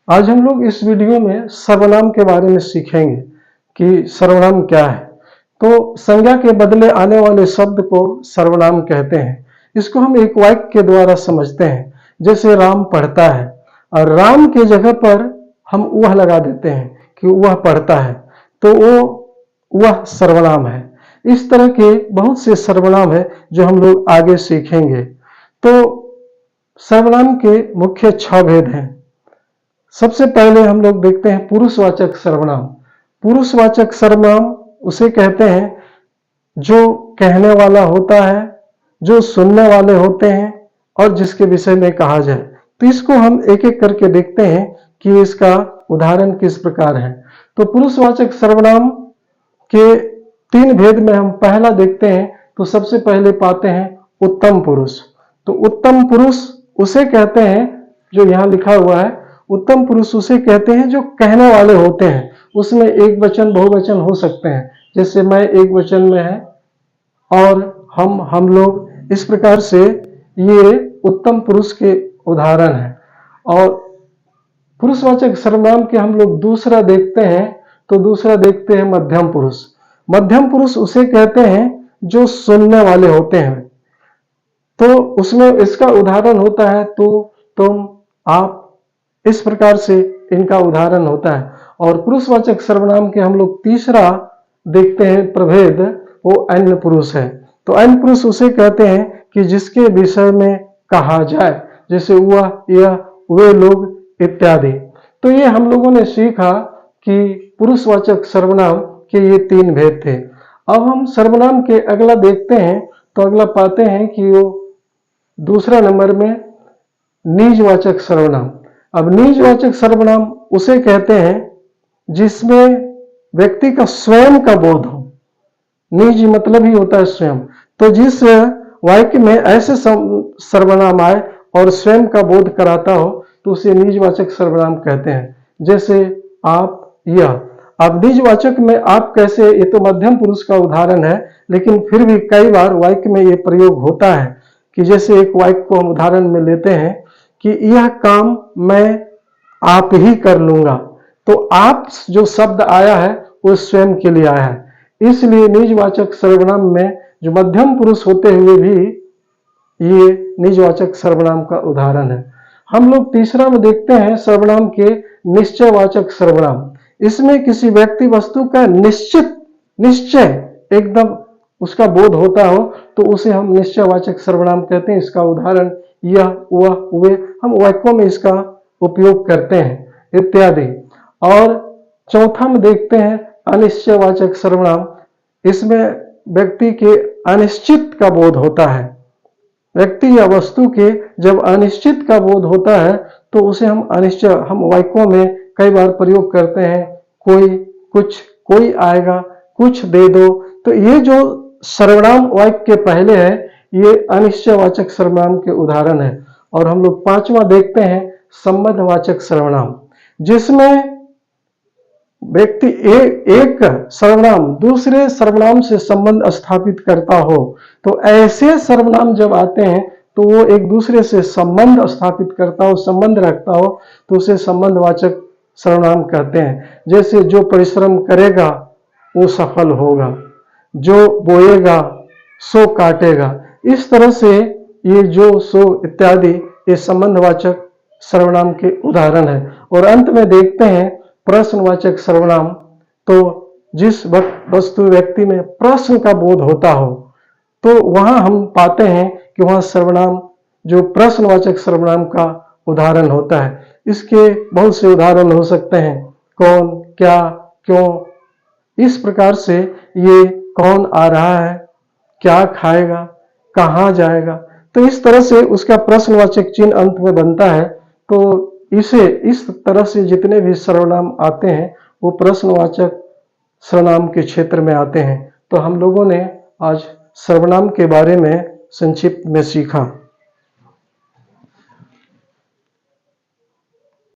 आज हम लोग इस वीडियो में सर्वनाम के बारे में सीखेंगे कि सर्वनाम क्या है। तो संज्ञा के बदले आने वाले शब्द को सर्वनाम कहते हैं। इसको हम एक वाक्य के द्वारा समझते हैं, जैसे राम पढ़ता है और राम के जगह पर हम वह लगा देते हैं कि वह पढ़ता है, तो वह सर्वनाम है। इस तरह के बहुत से सर्वनाम है जो हम लोग आगे सीखेंगे। तो सर्वनाम के मुख्य 6 भेद हैं। सबसे पहले हम लोग देखते हैं पुरुषवाचक सर्वनाम। पुरुषवाचक सर्वनाम उसे कहते हैं जो कहने वाला होता है, जो सुनने वाले होते हैं और जिसके विषय में कहा जाए। तो इसको हम एक एक करके देखते हैं कि इसका उदाहरण किस प्रकार है। तो पुरुषवाचक सर्वनाम के 3 भेद में हम पहला देखते हैं। तो सबसे पहले पाते हैं उत्तम पुरुष। तो उत्तम पुरुष उसे कहते हैं जो यहाँ लिखा हुआ है। उत्तम पुरुष उसे कहते हैं जो कहने वाले होते हैं। उसमें एक वचन बहुवचन हो सकते हैं, जैसे मैं एक वचन में है और हम लोग, इस प्रकार से ये उत्तम पुरुष के उदाहरण हैं। और पुरुषवाचक सर्वनाम के हम लोग दूसरा देखते हैं। तो दूसरा देखते हैं मध्यम पुरुष। मध्यम पुरुष उसे कहते हैं जो सुनने वाले होते हैं। तो उसमें इसका उदाहरण होता है तू, तुम, आप, इस प्रकार से इनका उदाहरण होता है। और पुरुषवाचक सर्वनाम के हम लोग तीसरा देखते हैं प्रभेद, वो अन्य पुरुष है। तो अन्य पुरुष उसे कहते हैं कि जिसके विषय में कहा जाए, जैसे वह, यह, वे लोग इत्यादि। तो ये हम लोगों ने सीखा कि पुरुषवाचक सर्वनाम के ये 3 भेद थे। अब हम सर्वनाम के अगला देखते हैं। तो अगला पाते हैं कि वो दूसरा नंबर में निजवाचक सर्वनाम। अब निजवाचक सर्वनाम उसे कहते हैं जिसमें व्यक्ति का स्वयं का बोध हो। निज मतलब ही होता है स्वयं। तो जिस वाक्य में ऐसे सर्वनाम आए और स्वयं का बोध कराता हो, तो उसे निजवाचक सर्वनाम कहते हैं। जैसे आप, यह। अब निजवाचक में आप कैसे, ये तो मध्यम पुरुष का उदाहरण है, लेकिन फिर भी कई बार वाक्य में ये प्रयोग होता है कि जैसे एक वाक्य को हम उदाहरण में लेते हैं कि यह काम मैं आप ही कर लूंगा। तो आप जो शब्द आया है वो स्वयं के लिए आया है। इसलिए निजवाचक सर्वनाम में जो मध्यम पुरुष होते हुए भी ये निजवाचक सर्वनाम का उदाहरण है। हम लोग तीसरा में देखते हैं सर्वनाम के निश्चयवाचक सर्वनाम। इसमें किसी व्यक्ति वस्तु का निश्चय एकदम उसका बोध होता हो, तो उसे हम निश्चयवाचक सर्वनाम कहते हैं। इसका उदाहरण यह, वह, वे, हम वाक्यों में इसका उपयोग करते हैं इत्यादि। और चौथा में देखते हैं अनिश्चयवाचक सर्वनाम। इसमें व्यक्ति के अनिश्चित का बोध होता है। व्यक्ति या वस्तु के जब अनिश्चित का बोध होता है तो उसे हम अनिश्चय, हम वाक्यों में कई बार प्रयोग करते हैं। कोई, कुछ, कोई आएगा, कुछ दे दो। तो ये जो सर्वनाम वाक्य के पहले है, ये अनिश्चयवाचक सर्वनाम के उदाहरण है। और हम लोग पांचवा देखते हैं संबंधवाचक सर्वनाम, जिसमें व्यक्ति एक सर्वनाम दूसरे सर्वनाम से संबंध स्थापित करता हो। तो ऐसे सर्वनाम जब आते हैं तो वो एक दूसरे से संबंध स्थापित करता हो, संबंध रखता हो, तो उसे संबंधवाचक सर्वनाम कहते हैं। जैसे जो परिश्रम करेगा वो सफल होगा, जो बोएगा सो काटेगा। इस तरह से ये जो, सो इत्यादि ये संबंधवाचक सर्वनाम के उदाहरण है। और अंत में देखते हैं प्रश्नवाचक सर्वनाम। तो जिस वस्तु व्यक्ति में प्रश्न का बोध होता हो, तो वहां हम पाते हैं कि वहां सर्वनाम जो प्रश्नवाचक सर्वनाम का उदाहरण होता है। इसके बहुत से उदाहरण हो सकते हैं, कौन, क्या, क्यों। इस प्रकार से ये कौन आ रहा है, क्या खाएगा, कहाँ जाएगा। तो इस तरह से उसका प्रश्नवाचक चिन्ह अंत में बनता है। तो इसे, इस तरह से जितने भी सर्वनाम आते हैं वो प्रश्नवाचक सर्वनाम के क्षेत्र में आते हैं। तो हम लोगों ने आज सर्वनाम के बारे में संक्षिप्त में सीखा।